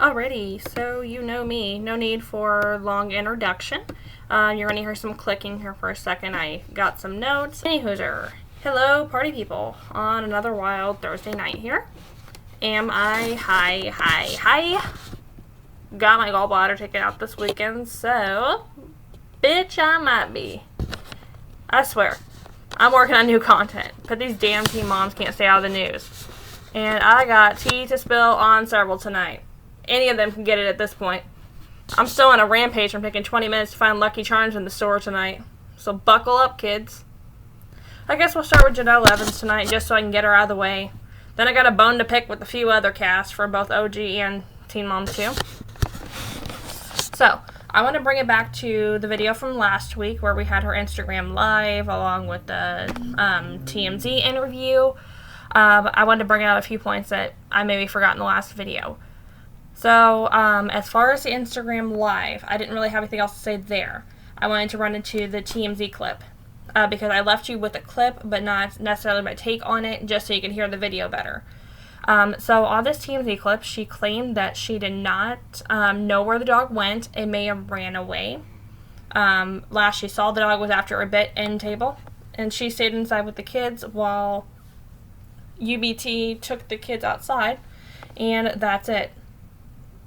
Alrighty, so you know me. No need for long introduction. You're going to hear some clicking here for a second. I got some notes. Anywhooser. Hello, party people. On another wild Thursday night here. Am I? Hi. Got my gallbladder taken out this weekend, so... Bitch, I might be. I swear. I'm working on new content, but these damn teen moms can't stay out of the news. And I got tea to spill on several tonight. Any of them can get it at this point. I'm still on a rampage from taking 20 minutes to find Lucky Charms in the store tonight. So buckle up, kids. I guess we'll start with Janelle Evans tonight, just so I can get her out of the way. Then I got a bone to pick with a few other casts for both OG and Teen Mom 2. So, I want to bring it back to the video from last week where we had her Instagram live along with the TMZ interview. I wanted to bring out a few points that I maybe forgot in the last video. So, as far as the Instagram live, I didn't really have anything else to say there. I wanted to run into the TMZ clip because I left you with a clip, but not necessarily my take on it, just so you can hear the video better. So on this TMZ clip, she claimed that she did not know where the dog went. It may have ran away. Last she saw the dog was after a bit end table, and she stayed inside with the kids while UBT took the kids outside, and that's it.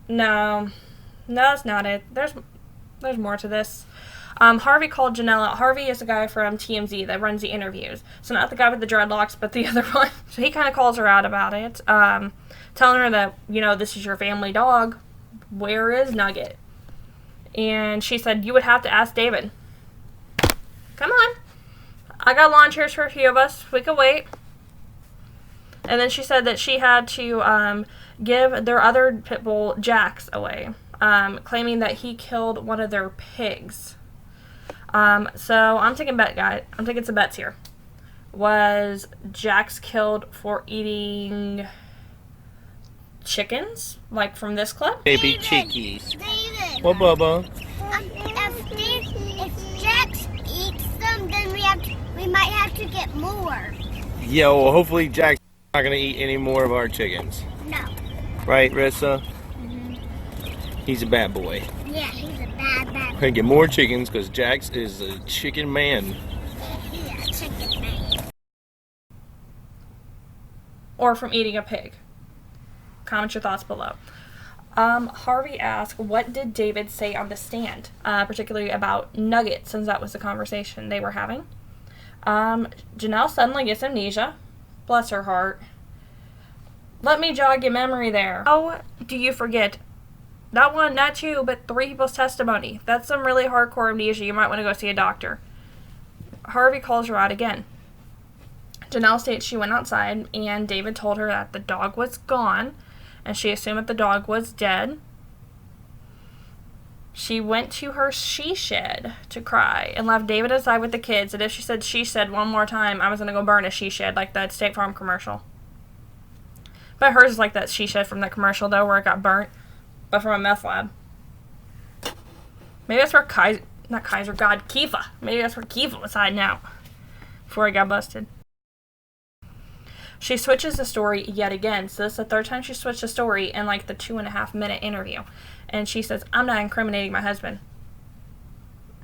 No, that's not it. There's more to this. Harvey called Janelle out. Harvey is the guy from TMZ that runs the interviews. So not the guy with the dreadlocks, but the other one. So he kind of calls her out about it, telling her that, this is your family dog. Where is Nugget? And she said, you would have to ask David. Come on. I got lawn chairs for a few of us. We could wait. And then she said that she had to give their other pit bull, Jax, away, claiming that he killed one of their pigs. So I'm taking some bets here. Was Jax killed for eating chickens, like from this clip? Baby chickies. David. What, Bubba? If Jax eats them, then we might have to get more. Yeah, well, hopefully Jack's not gonna eat any more of our chickens. No. Right, Rissa? He's a bad boy. Yeah, he's a bad We're gonna get more chickens because Jax is a chicken man. Yeah, chicken man. Or from eating a pig? Comment your thoughts below. Harvey asked, what did David say on the stand, particularly about Nugget, since that was the conversation they were having. Janelle suddenly gets amnesia. Bless her heart. Let me jog your memory there. How do you forget? Not one, not two, but 3 people's testimony. That's some really hardcore amnesia. You might want to go see a doctor. Harvey calls her out again. Janelle states she went outside, and David told her that the dog was gone, and she assumed that the dog was dead. She went to her she shed to cry and left David inside with the kids, and if she said she shed one more time, I was going to go burn a she shed like that State Farm commercial. But hers is like that she shed from that commercial, though, where it got burnt, but from a meth lab. Maybe that's where Kiva. Maybe that's where Kiva was hiding out before he got busted. She switches the story yet again. So this is the 3rd time she switched the story in like the 2.5-minute interview. And she says, I'm not incriminating my husband.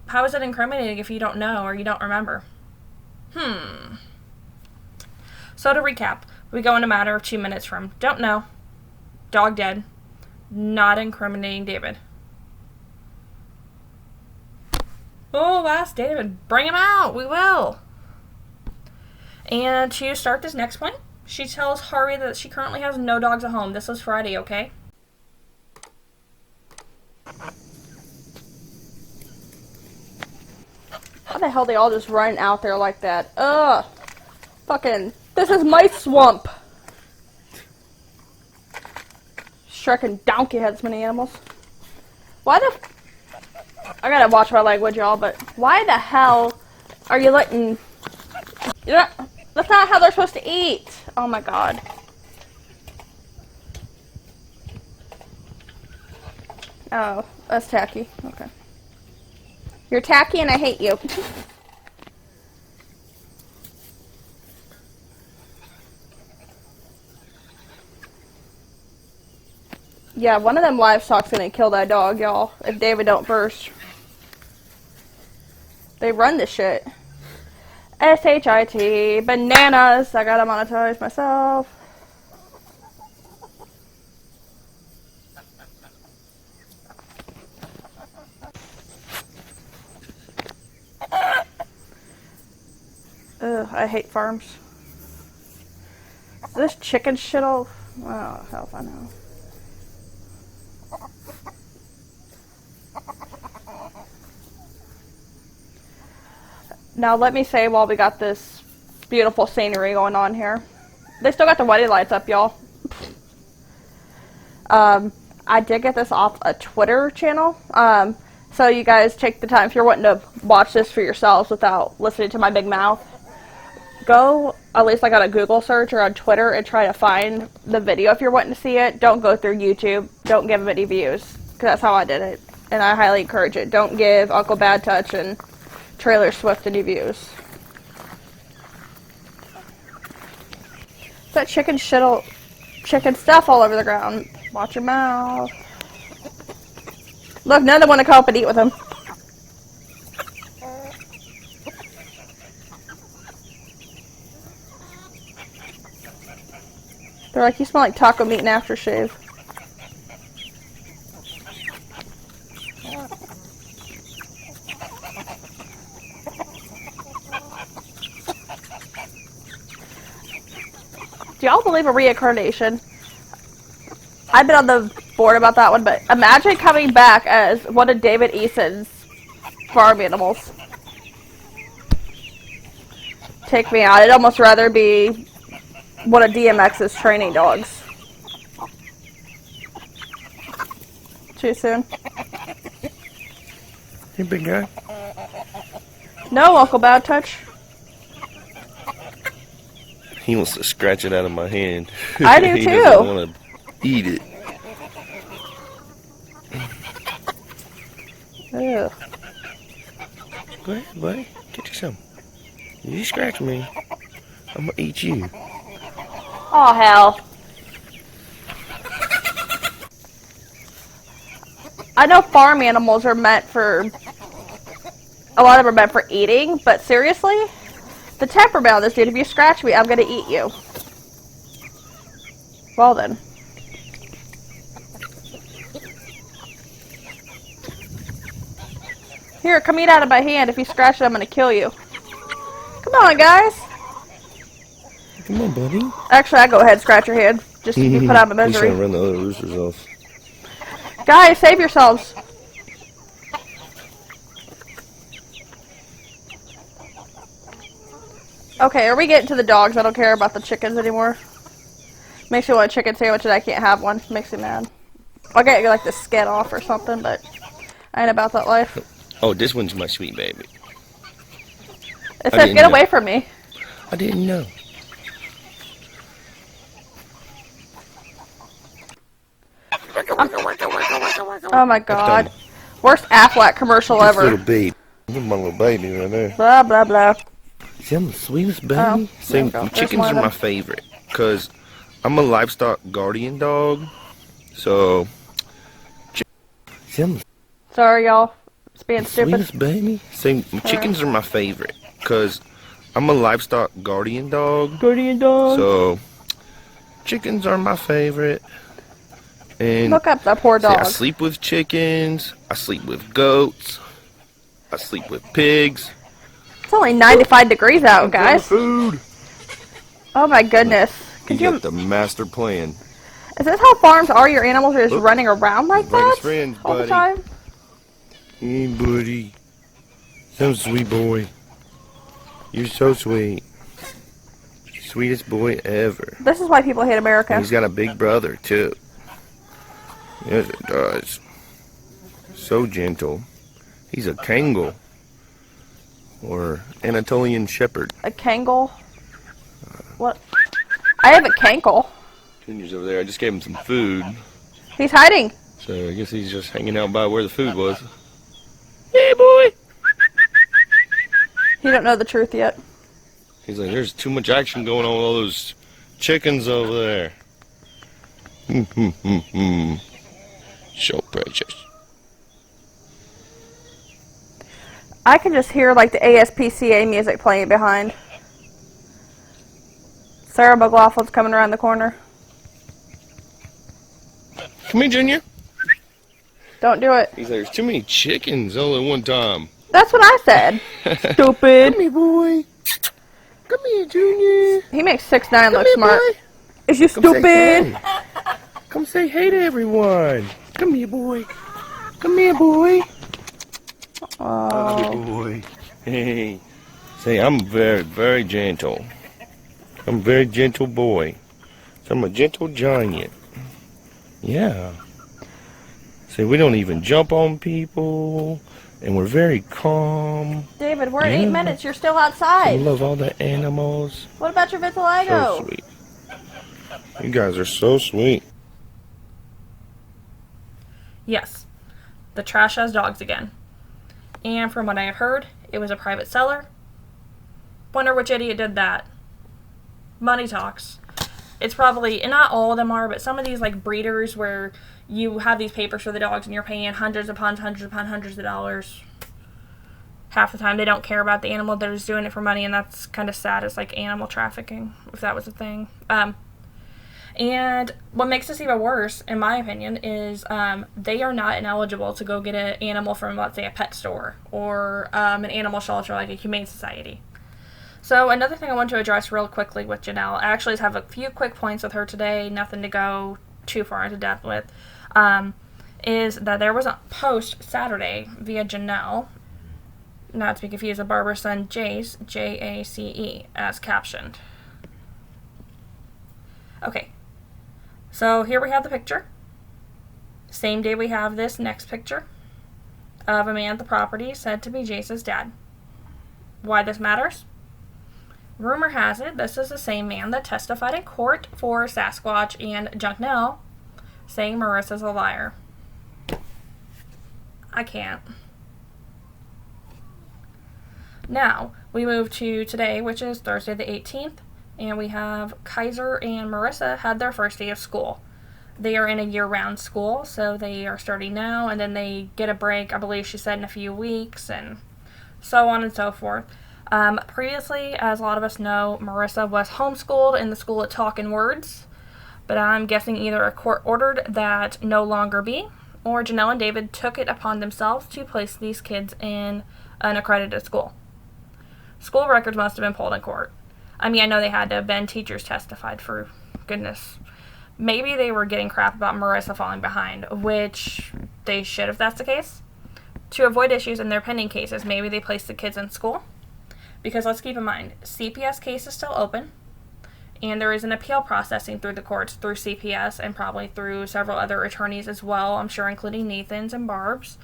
How is it incriminating if you don't know or you don't remember? So to recap, we go in a matter of 2 minutes from don't know, dog dead, not incriminating David. Oh, ask David. Bring him out. We will. And to start this next point, she tells Harvey that she currently has no dogs at home. This was Friday, okay? How the hell they all just run out there like that? Ugh. Fucking, this is my swamp. Shrek donkey had so many animals. Why the... I gotta watch my language, y'all, but why the hell are you letting... That's not how they're supposed to eat. Oh my god. Oh, that's tacky. Okay. You're tacky and I hate you. Yeah, one of them livestock's gonna kill that dog, y'all, if David don't first. They run this shit. SHIT, bananas. I gotta monetize myself. Ugh, I hate farms. This chicken shit'll... Oh, hell if I know. Now let me say while we got this beautiful scenery going on here. They still got the wedding lights up, y'all. I did get this off a Twitter channel. So you guys take the time, if you're wanting to watch this for yourselves without listening to my big mouth, go, at least like on a Google search or on Twitter, and try to find the video if you're wanting to see it. Don't go through YouTube. Don't give them any views, because that's how I did it. And I highly encourage it. Don't give Uncle Bad Touch and Trailer Swift any views. That chicken stuff all over the ground. Watch your mouth. Look, none of them want to come up and eat with him. They're like, you smell like taco meat and aftershave. Do y'all believe in reincarnation? I've been on the board about that one, but imagine coming back as one of David Eason's farm animals. Take me out. I'd almost rather be one of DMX's training dogs. Too soon? Hey, big guy. No, Uncle Bad Touch. He wants to scratch it out of my hand. I do he too. doesn't want to eat it. Ugh. Go ahead, buddy. Get you some. You scratch me, I'm gonna eat you. Oh, hell. I know farm animals are meant for... A lot of them are meant for eating, but seriously? The temperament on this dude, if you scratch me, I'm gonna eat you. Well then. Here, come eat out of my hand. If you scratch it, I'm gonna kill you. Come on, guys. Come on, buddy. Actually, I go ahead and scratch your hand. Just to be put out of my He's misery. trying to run the other roosters off. Guys, save yourselves. Okay, are we getting to the dogs? I don't care about the chickens anymore. Makes me want a chicken sandwich and I can't have one. Makes me mad. I'll get like the skin off or something, but I ain't about that life. Oh, this one's my sweet baby. It says, get away from me. I didn't know. Oh my god. Worst Aflac commercial ever. Little baby. This is my little baby right there. Blah, blah, blah. See, I'm the sweetest baby. Oh, See, there we go. chickens are my favorite because I'm a livestock guardian dog. So, see, I'm the Sorry, y'all. It's being stupid. sweetest baby. See, chickens are my favorite because I'm a livestock guardian dog. Guardian dog. So, chickens are my favorite. And Look up that poor see, dog. I sleep with chickens. I sleep with goats. I sleep with pigs. It's only 95 degrees out, guys. Food. Oh my goodness. Could You you... got the master plan. Is this how farms are? Your animals are just running around like Bring that? his friends, all the buddy. time? Hey, buddy. So sweet boy. You're so sweet. Sweetest boy ever. This is why people hate America. And he's got a big brother, too. Yes, it does. So gentle. He's a Kangal. Or Anatolian Shepherd. A Kangal? What? I have a Kankle. Junior's over there. I just gave him some food. He's hiding. So I guess he's just hanging out by where the food was. Hey, boy! He don't know the truth yet. He's like, there's too much action going on with all those chickens over there. So precious. I can just hear like the ASPCA music playing behind. Sarah McLaughlin's coming around the corner. Come here, Junior. Don't do it. He's like, there's too many chickens all at one time. That's what I said. Stupid. Come here, boy. Come here, Junior. He makes 6'9" look here, smart. boy. Is you Come say stupid? hey. Come say hey to everyone. Come here, boy. Come here, boy. Oh. Good boy. Hey. Say, I'm very, very gentle. I'm a very gentle boy. So I'm a gentle giant. Yeah. See, we don't even jump on people, and we're very calm. David, we're at Yeah. 8 minutes. You're still I outside. love all the animals. What about your So vitiligo? sweet. You guys are so sweet. Yes, the trash has dogs again. And from what I have heard, it was a private seller. Wonder which idiot did that. Money talks. It's probably, and not all of them are, but some of these like breeders where you have these papers for the dogs and you're paying hundreds upon hundreds upon hundreds of dollars. Half the time they don't care about the animal, they're just doing it for money, and that's kind of sad. It's like animal trafficking, if that was a thing. And what makes this even worse, in my opinion, is they are not ineligible to go get an animal from, let's say, a pet store or an animal shelter like a humane society. So another thing I want to address real quickly with Janelle, I actually have a few quick points with her today, nothing to go too far into depth with, is that there was a post Saturday via Janelle, not to be confused with Barbara's son Jace, Jace, as captioned. Okay, so here we have the picture. Same day we have this next picture of a man at the property said to be Jace's dad. Why this matters? Rumor has it this is the same man that testified in court for Sasquatch and Junknell, saying Marissa's a liar. I can't. Now, we move to today, which is Thursday the 18th, and we have Kaiser and Marissa had their first day of school. They are in a year-round school, so they are starting now, and then they get a break, I believe she said, in a few weeks, and so on and so forth. Previously, as a lot of us know, Marissa was homeschooled in the school at Talkin' Words, but I'm guessing either a court ordered that no longer be, or Janelle and David took it upon themselves to place these kids in an accredited school. School records must have been pulled in court. I mean, I know they had to have been teachers testified, for goodness. Maybe they were getting crap about Marissa falling behind, which they should if that's the case. To avoid issues in their pending cases, maybe they placed the kids in school. Because let's keep in mind, CPS case is still open, and there is an appeal processing through the courts through CPS and probably through several other attorneys as well, I'm sure including Nathan's and Barb's.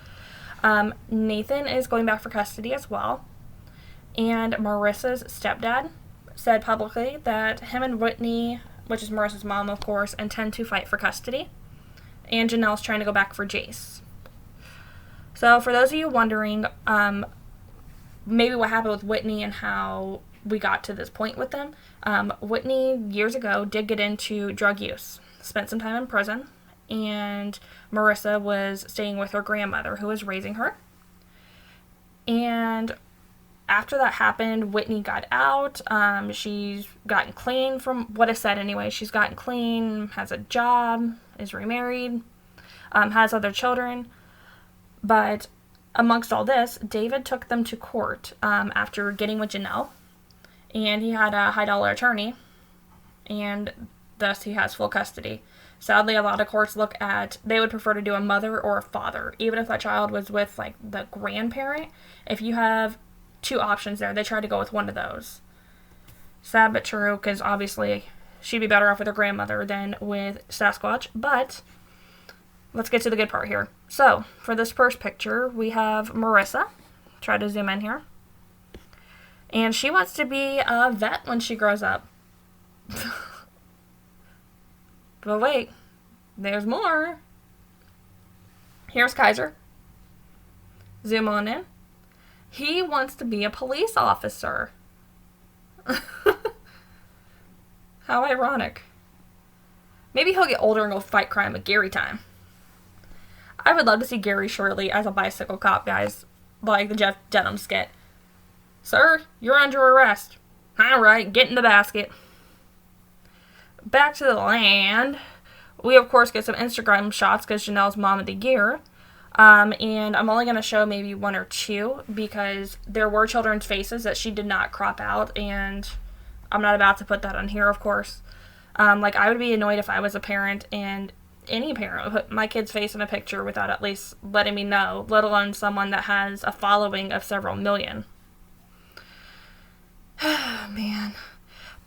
Nathan is going back for custody as well, and Marissa's stepdad said publicly that him and Whitney, which is Marissa's mom of course, intend to fight for custody, and Janelle's trying to go back for Jace. So for those of you wondering, maybe what happened with Whitney and how we got to this point with them. Whitney, years ago, did get into drug use. Spent some time in prison. And Marissa was staying with her grandmother, who was raising her. And after that happened, Whitney got out. She's gotten clean, from what is said anyway. She's gotten clean, has a job, is remarried, has other children. But amongst all this, David took them to court after getting with Janelle, and he had a high-dollar attorney, and thus he has full custody. Sadly, a lot of courts look at, they would prefer to do a mother or a father, even if that child was with, like, the grandparent. If you have two options there, they try to go with one of those. Sad but true, because obviously she'd be better off with her grandmother than with Sasquatch, but let's get to the good part here. So, for this first picture, we have Marissa. Try to zoom in here. And she wants to be a vet when she grows up. But wait, there's more. Here's Kaiser. Zoom on in. He wants to be a police officer. How ironic. Maybe he'll get older and go fight crime at Gary time. I would love to see Gary Shirley as a bicycle cop, guys. Like the Jeff Dunham skit. Sir, you're under arrest. Alright, get in the basket. Back to the land. We, of course, get some Instagram shots because Janelle's mom of the year. And I'm only going to show maybe one or two because there were children's faces that she did not crop out, and I'm not about to put that on here, of course. Like, I would be annoyed if I was a parent and any parent would put my kid's face in a picture without at least letting me know, let alone someone that has a following of several million. Man.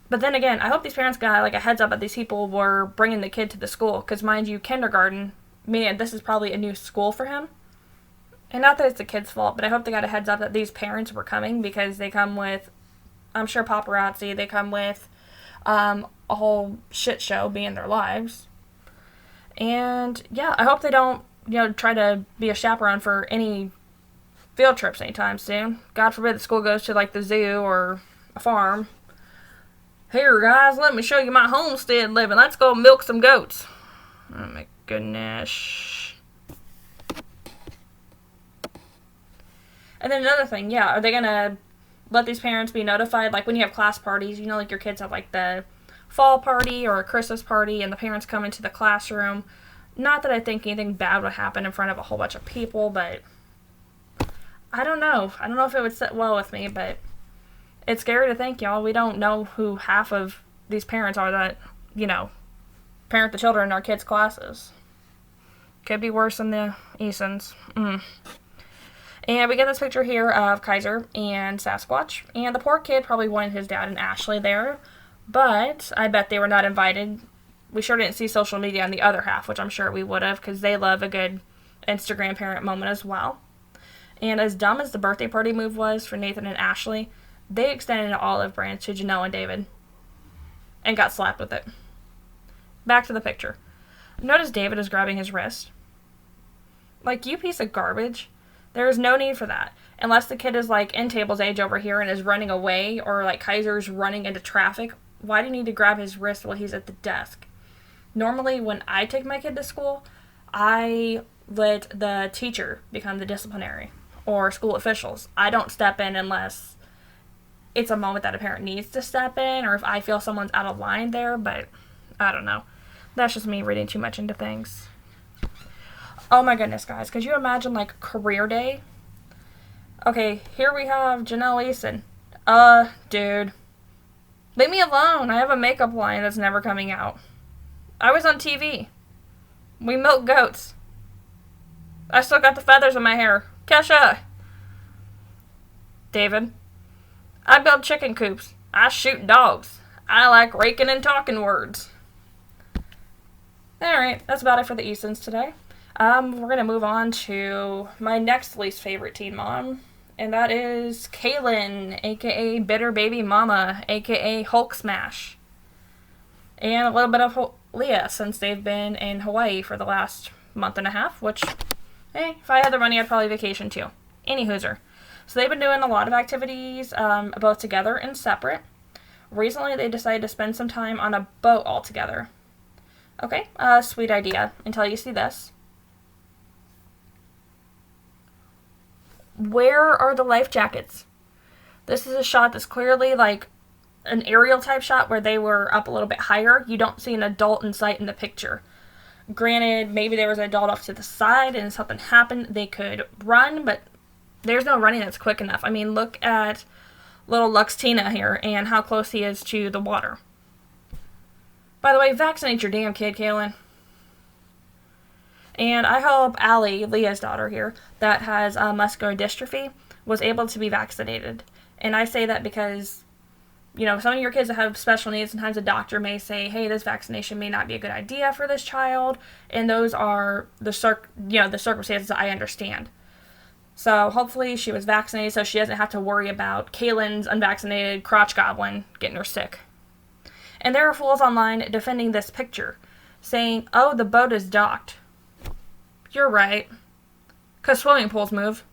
But then again, I hope these parents got like a heads up that these people were bringing the kid to the school. Because mind you, kindergarten, man, this is probably a new school for him. And not that it's the kid's fault, but I hope they got a heads up that these parents were coming. Because they come with, I'm sure, paparazzi. They come with a whole shit show being their lives. And yeah, I hope they don't, try to be a chaperone for any field trips anytime soon. God forbid the school goes to like the zoo or a farm. Here, guys, let me show you my homestead living. Let's go milk some goats. Oh, my goodness. And then another thing, yeah, are they going to let these parents be notified? Like, when you have class parties, like your kids have, like, the fall party or a Christmas party, and the parents come into the classroom. Not that I think anything bad would happen in front of a whole bunch of people, but I don't know. I don't know if it would sit well with me, but it's scary to think, y'all. We don't know who half of these parents are that, parent the children in our kids' classes. Could be worse than the Easons. And we get this picture here of Kaiser and Sasquatch. And the poor kid probably wanted his dad and Ashley there. But I bet they were not invited. We sure didn't see social media on the other half, which I'm sure we would have, because they love a good Instagram parent moment as well. And as dumb as the birthday party move was for Nathan and Ashley, they extended an olive branch to Janelle and David and got slapped with it. Back to the picture. Notice David is grabbing his wrist. Like, you piece of garbage. There is no need for that. Unless the kid is, like, in table's age over here and is running away, or, like, Kaiser's running into traffic, why do you need to grab his wrist while he's at the desk? Normally, when I take my kid to school, I let the teacher become the disciplinary, or school officials. I don't step in unless it's a moment that a parent needs to step in, or if I feel someone's out of line there, but I don't know. That's just me reading too much into things. Oh my goodness, guys. Could you imagine, like, career day? Okay, here we have Janelle Eason. Dude. Leave me alone. I have a makeup line that's never coming out. I was on TV. We milk goats. I still got the feathers in my hair. Kesha. David. I build chicken coops. I shoot dogs. I like raking and talking words. Alright, that's about it for the Eastons today. We're going to move on to my next least favorite teen mom, and that is Kaylin, aka Bitter Baby Mama, aka Hulk Smash. And a little bit of Leah, since they've been in Hawaii for the last month and a half, which, hey, if I had the money, I'd probably vacation too. Any hooser. So they've been doing a lot of activities, both together and separate. Recently, they decided to spend some time on a boat all together. Okay, sweet idea, until you see this. Where are the life jackets? This is a shot that's clearly like an aerial type shot where they were up a little bit higher. You don't see an adult in sight in the picture. Granted, maybe there was an adult off to the side and something happened, they could run, but there's no running that's quick enough. I mean, look at little Luxtina here and how close he is to the water. By the way, vaccinate your damn kid, Kaylin. And I hope Allie, Leah's daughter here, that has muscular dystrophy, was able to be vaccinated. And I say that because, some of your kids that have special needs, sometimes a doctor may say, hey, this vaccination may not be a good idea for this child. And those are the circumstances I understand. So hopefully she was vaccinated so she doesn't have to worry about Kaylin's unvaccinated crotch goblin getting her sick. And there are fools online defending this picture, saying, oh, the boat is docked. You're right. 'Cause swimming pools move.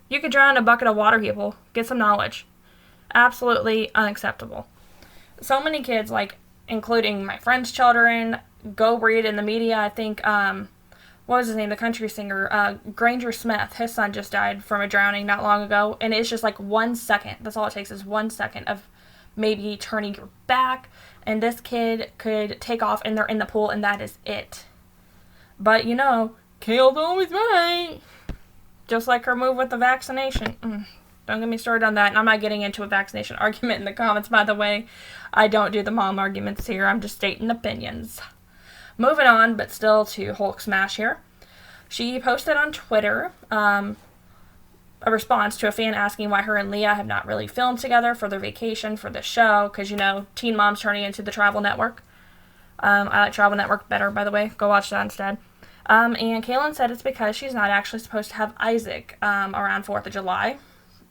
You could drown in a bucket of water, people. Get some knowledge. Absolutely unacceptable. So many kids, including my friends' children, go read in the media. I think what was his name? The country singer, Granger Smith. His son just died from a drowning not long ago. And it's just like 1 second. That's all it takes is 1 second of maybe turning your back. And this kid could take off and they're in the pool and that is it. But you know, Kale's always right. Just like her move with the vaccination. Don't get me started on that. And I'm not getting into a vaccination argument in the comments, by the way. I don't do the mom arguments here. I'm just stating opinions. Moving on, but still to Hulk Smash here. She posted on Twitter a response to a fan asking why her and Leah have not really filmed together for their vacation for the show. Because, you know, Teen Mom's turning into the Travel Network. I like Travel Network better, by the way. Go watch that instead. And Kaylin said it's because she's not actually supposed to have Isaac around 4th of July.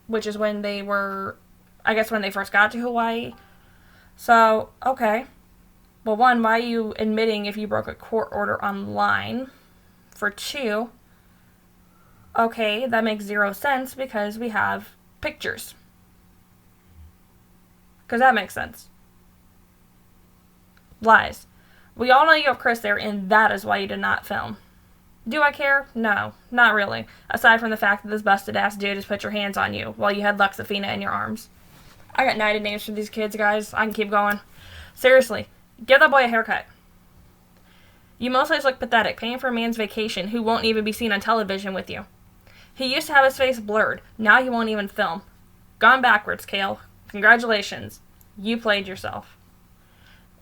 Which is when they were, I guess when they first got to Hawaii. So, okay. Well, 1, why are you admitting if you broke a court order online? For 2, okay, that makes 0 sense because we have pictures. Because that makes sense. Lies. We all know you have Chris there, and that is why you did not film. Do I care? No, not really. Aside from the fact that this busted-ass dude has put your hands on you while you had Luxafina in your arms. I got knighted names for these kids, guys. I can keep going. Seriously, give that boy a haircut. You mostly just look pathetic, paying for a man's vacation who won't even be seen on television with you. He used to have his face blurred. Now he won't even film. Gone backwards, Kale. Congratulations. You played yourself.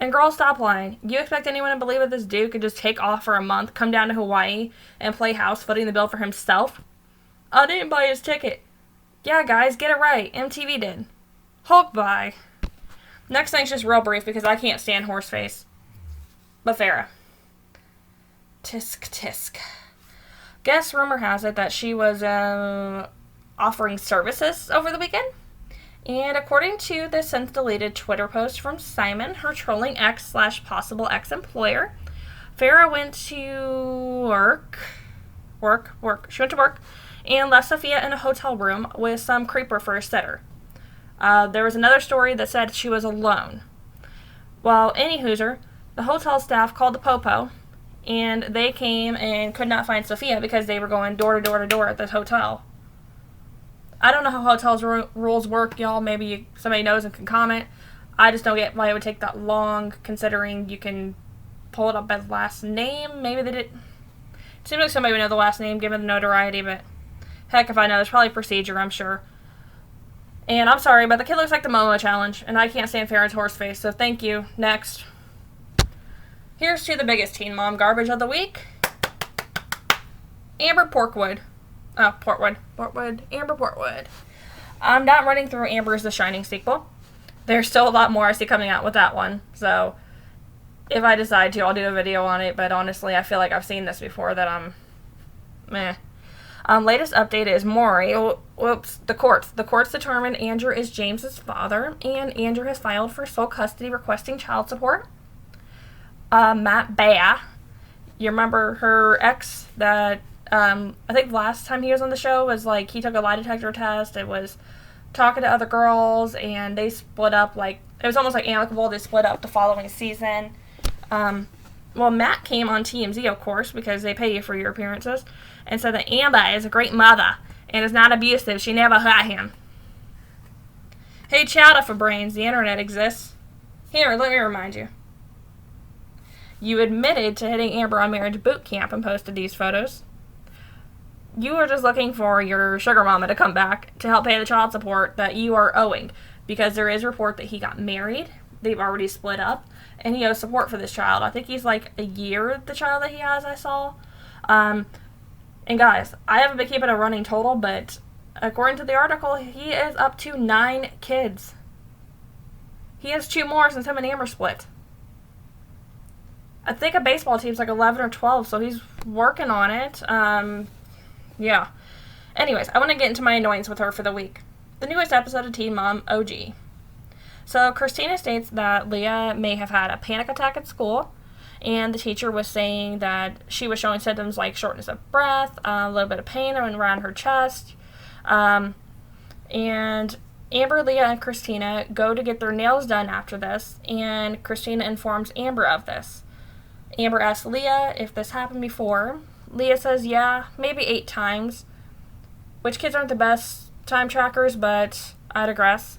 And girl, stop lying. You expect anyone to believe that this dude could just take off for a month, come down to Hawaii, and play house, footing the bill for himself? I didn't buy his ticket. Yeah, guys, get it right. MTV did. Hulk, bye. Next thing's just real brief because I can't stand Horseface. But Farrah. Tisk, tisk. Guess rumor has it that she was offering services over the weekend. And according to the since deleted Twitter post from Simon, her trolling ex/possible ex-employer, Farrah went to work. She went to work and left Sophia in a hotel room with some creeper for a sitter. There was another story that said she was alone. Well, any hooser, the hotel staff called the Popo, and they came and could not find Sophia because they were going door to door to door at this hotel. I don't know how hotels rules work, y'all. Maybe somebody knows and can comment. I just don't get why it would take that long, considering you can pull it up by the last name. Maybe they did. It seems like somebody would know the last name, given the notoriety, but heck if I know. There's probably procedure, I'm sure. And I'm sorry, but the kid looks like the Momo challenge, and I can't stand Farrah's horse face, so thank you. Next. Here's to the biggest Teen Mom garbage of the week. Amber Portwood. Amber Portwood. I'm not running through Amber's The Shining sequel. There's still a lot more I see coming out with that one. So, if I decide to, I'll do a video on it. But honestly, I feel like I've seen this before that I'm meh. Latest update is Maury. The courts. The courts determined Andrew is James's father. And Andrew has filed for sole custody requesting child support. Matt Bea. You remember her ex that... I think last time he was on the show was like he took a lie detector test. It was talking to other girls and they split up like it was almost like amicable. They split up the following season. Well, Matt came on TM2, of course, because they pay you for your appearances, and said that Amber is a great mother and is not abusive. She never hurt him. Hey, chowder for brains. The internet exists. Here, let me remind you. You admitted to hitting Amber on marriage boot camp and posted these photos. You are just looking for your sugar mama to come back to help pay the child support that you are owing. Because there is report that he got married. They've already split up. And he owes support for this child. I think he's like a year, the child that he has, I saw. And guys, I haven't been keeping a running total, but according to the article, he is up to 9 kids. He has 2 more since him and Amber split. I think a baseball team's like 11 or 12, so he's working on it. Yeah. Anyways, I want to get into my annoyance with her for the week. The newest episode of Teen Mom OG. So, Christina states that Leah may have had a panic attack at school, and the teacher was saying that she was showing symptoms like shortness of breath, a little bit of pain around her chest, and Amber, Leah, and Christina go to get their nails done after this, and Christina informs Amber of this. Amber asks Leah if this happened before, Leah says, yeah, maybe 8 times. Which kids aren't the best time trackers, but I digress.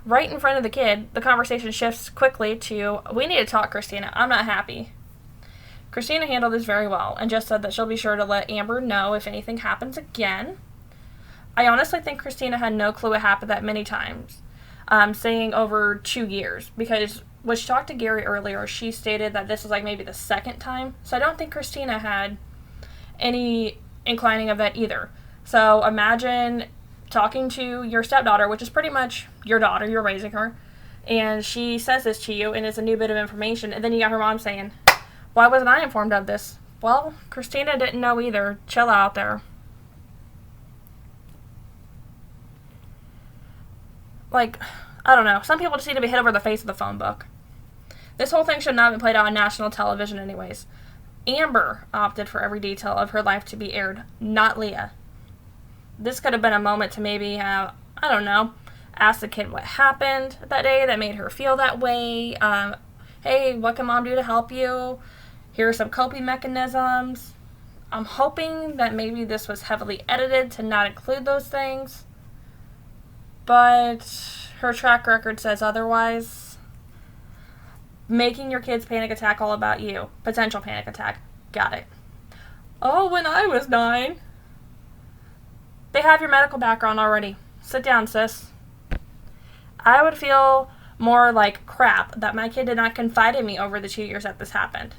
Right in front of the kid, the conversation shifts quickly to, we need to talk, Christina. I'm not happy. Christina handled this very well and just said that she'll be sure to let Amber know if anything happens again. I honestly think Christina had no clue it happened that many times, saying over 2 years, because when she talked to Gary earlier, she stated that this was like maybe the 2nd time, so I don't think Christina had any inclining of that either. So imagine talking to your stepdaughter, which is pretty much your daughter, you're raising her, and she says this to you, and it's a new bit of information, and then you got her mom saying, why wasn't I informed of this? Well, Christina didn't know either. Chill out there. Like, I don't know. Some people just need to be hit over the face with a phone book. This whole thing should not have been played out on national television anyways. Amber opted for every detail of her life to be aired, not Leah. This could have been a moment to maybe have, I don't know, ask the kid what happened that day that made her feel that way. Hey, what can mom do to help you? Here are some coping mechanisms. I'm hoping that maybe this was heavily edited to not include those things. But her track record says otherwise. Making your kid's panic attack all about you. Potential panic attack. Got it. Oh, when I was 9. They have your medical background already. Sit down, sis. I would feel more like crap that my kid did not confide in me over the 2 years that this happened.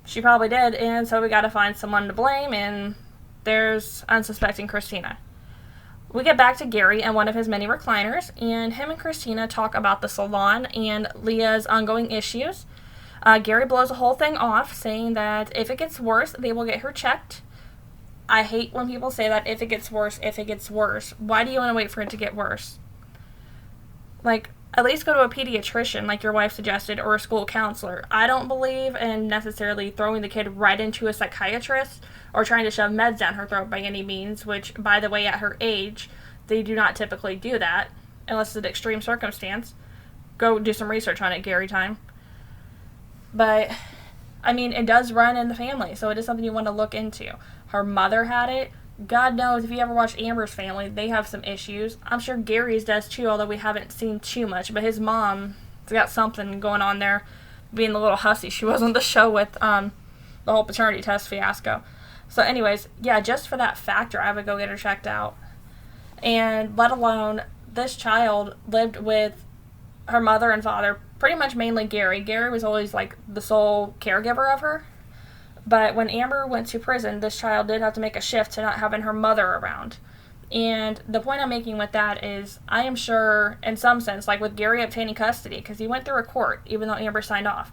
She probably did, and so we gotta find someone to blame, and there's unsuspecting Christina. We get back to Gary and one of his many recliners, and him and Christina talk about the salon and Leah's ongoing issues. Gary blows the whole thing off, saying that if it gets worse, they will get her checked. I hate when people say that, if it gets worse, if it gets worse. Why do you want to wait for it to get worse? Like, at least go to a pediatrician, like your wife suggested, or a school counselor. I don't believe in necessarily throwing the kid right into a psychiatrist or trying to shove meds down her throat by any means, which, by the way, at her age, they do not typically do that, unless it's an extreme circumstance. Go do some research on it, Gary time. But, I mean, it does run in the family, so it is something you want to look into. Her mother had it. God knows, if you ever watch Amber's family, they have some issues. I'm sure Gary's does too, although we haven't seen too much. But his mom's got something going on there, being the little hussy she was on the show with the whole paternity test fiasco. So anyways, yeah, just for that factor, I would go get her checked out. And let alone, this child lived with her mother and father, pretty much mainly Gary. Gary was always like the sole caregiver of her. But when Amber went to prison, this child did have to make a shift to not having her mother around. And the point I'm making with that is, I am sure, in some sense, like with Gary obtaining custody, because he went through a court, even though Amber signed off,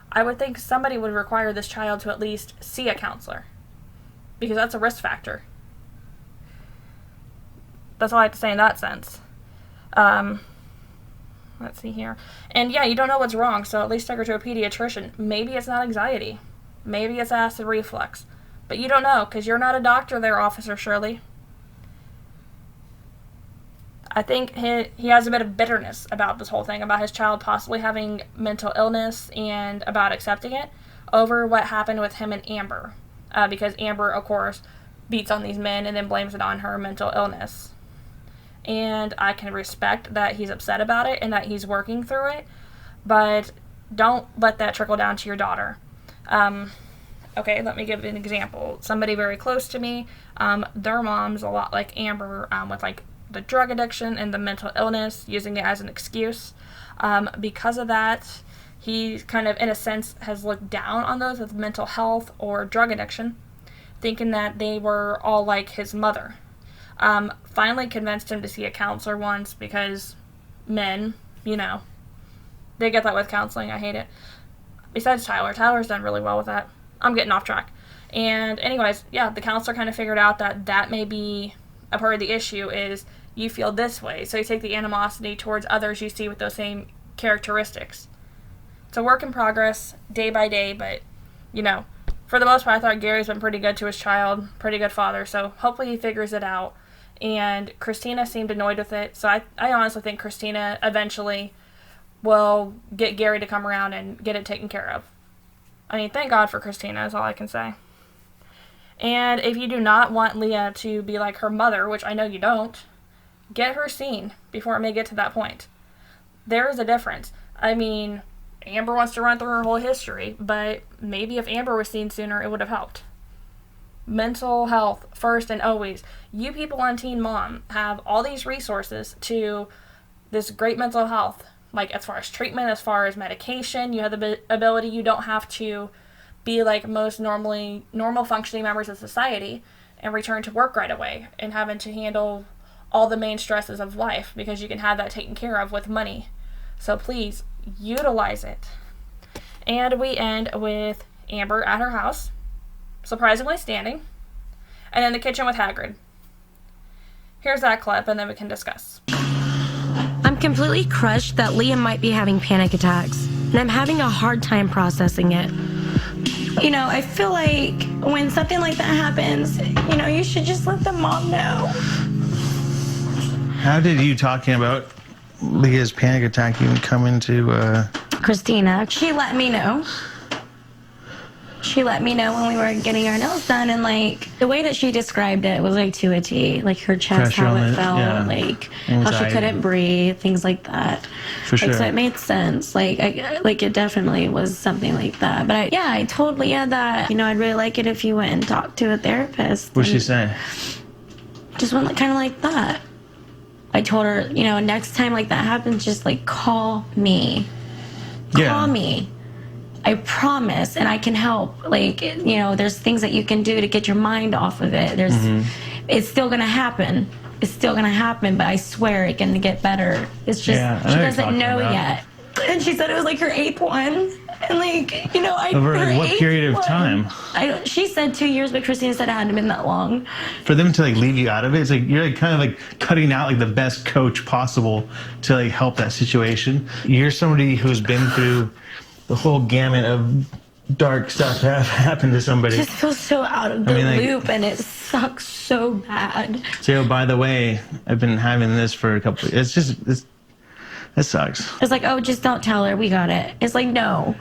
I would think somebody would require this child to at least see a counselor. Because that's a risk factor. That's all I have to say in that sense. Let's see here. And yeah, you don't know what's wrong, so at least take her to a pediatrician. Maybe it's not anxiety. Maybe it's acid reflux. But you don't know, because you're not a doctor there, Officer Shirley. I think he has a bit of bitterness about this whole thing, about his child possibly having mental illness and about accepting it over what happened with him and Amber. Because Amber, of course, beats on these men and then blames it on her mental illness. And I can respect that he's upset about it and that he's working through it, but don't let that trickle down to your daughter. Okay, let me give an example. Somebody very close to me, their mom's a lot like Amber, with like the drug addiction and the mental illness, using it as an excuse. Because of that, he kind of, in a sense, has looked down on those with mental health or drug addiction, thinking that they were all like his mother. Finally convinced him to see a counselor once, because men, you know, they get that with counseling. I hate it. Besides Tyler's done really well with that. I'm getting off track. And anyways, yeah, the counselor kind of figured out that that may be a part of the issue, is you feel this way. So you take the animosity towards others you see with those same characteristics. It's a work in progress, day by day, but, you know, for the most part, I thought Gary's been pretty good to his child, pretty good father, so hopefully he figures it out. And Christina seemed annoyed with it, so I honestly think Christina eventually will get Gary to come around and get it taken care of. I mean, thank God for Christina, is all I can say. And if you do not want Leah to be like her mother, which I know you don't, get her seen before it may get to that point. There is a difference. I mean, Amber wants to run through her whole history, but maybe if Amber was seen sooner, it would have helped. Mental health first and always. You people on Teen Mom have all these resources to this great mental health, like as far as treatment, as far as medication. You have the ability. You don't have to be like most normal functioning members of society and return to work right away and having to handle all the main stresses of life, because you can have that taken care of with money. So please utilize it. And we end with Amber at her house, surprisingly standing, and in the kitchen with Hagrid. Here's that clip, and then we can discuss. I'm completely crushed that Liam might be having panic attacks, and I'm having a hard time processing it. You know, I feel like when something like that happens, you know, you should just let the mom know. How did you talking about Leah's panic attack even come into, Christina, She let me know. She let me know when we were getting our nails done, and like the way that she described it was like to a T, like her chest, Pressure how on it it, felt, yeah. like Anxiety. how she couldn't breathe, things like that. For sure. Like, so it made sense. Like, it definitely was something like that. But I told Leah that, you know, I'd really like it if you went and talked to a therapist. What'd she say? Just went kind of like that. I told her, you know, next time like that happens, just like call me. Call me. I promise, and I can help. Like, you know, there's things that you can do to get your mind off of it. It's still gonna happen. It's still gonna happen, but I swear it's gonna get better. It's just, she doesn't know yet. and she said it was like her 8th one. And like, you know, Over like what period of time? She said 2 years, but Christina said it hadn't been that long. For them to like leave you out of it, it's like you're like kind of like cutting out like the best coach possible to like help that situation. You're somebody who's been through the whole gamut of dark stuff that have happened to somebody. I just feel so out of the loop, and it sucks so bad. Say, oh, by the way, I've been having this for a couple of, it sucks. It's like, oh, just don't tell her, we got it. It's like, no.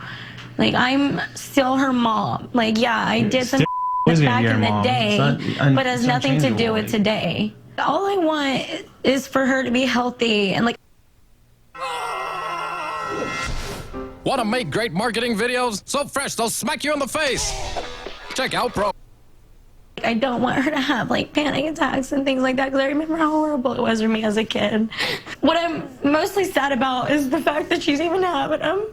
Like, I'm still her mom. Like, yeah, I did some back in the day, but it has nothing to do with today. All I want is for her to be healthy and like. Want to make great marketing videos? So fresh they'll smack you in the face. Check out Pro. I don't want her to have like panic attacks and things like that, because I remember how horrible it was for me as a kid. What I'm mostly sad about is the fact that she's even having them.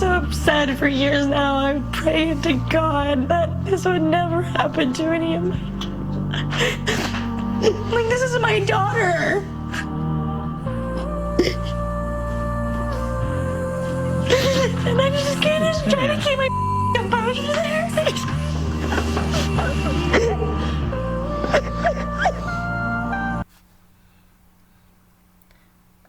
I've said for years now, I've prayed to God that this would never happen to any of my children. Like, this is my daughter. And I just can't just try to keep my composure there.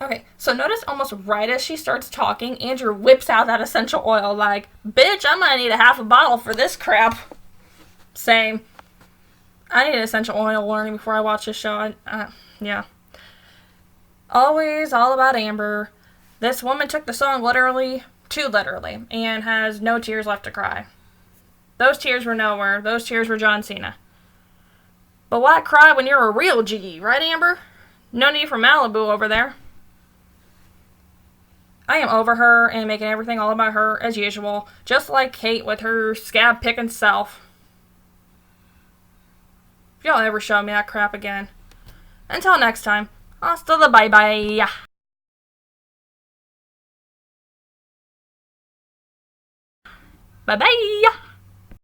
Okay, so notice almost right as she starts talking, Andrew whips out that essential oil like, bitch, I might need a half a bottle for this crap. Same. I need an essential oil warning before I watch this show. Yeah. Always all about Amber. This woman took the song literally, too literally, and has no tears left to cry. Those tears were nowhere. Those tears were John Cena. But why cry when you're a real G, right, Amber? No need for Malibu over there. I am over her and making everything all about her as usual, just like Kate with her scab-picking self. If y'all ever show me that crap again. Until next time, hasta la bye-bye. Bye-bye.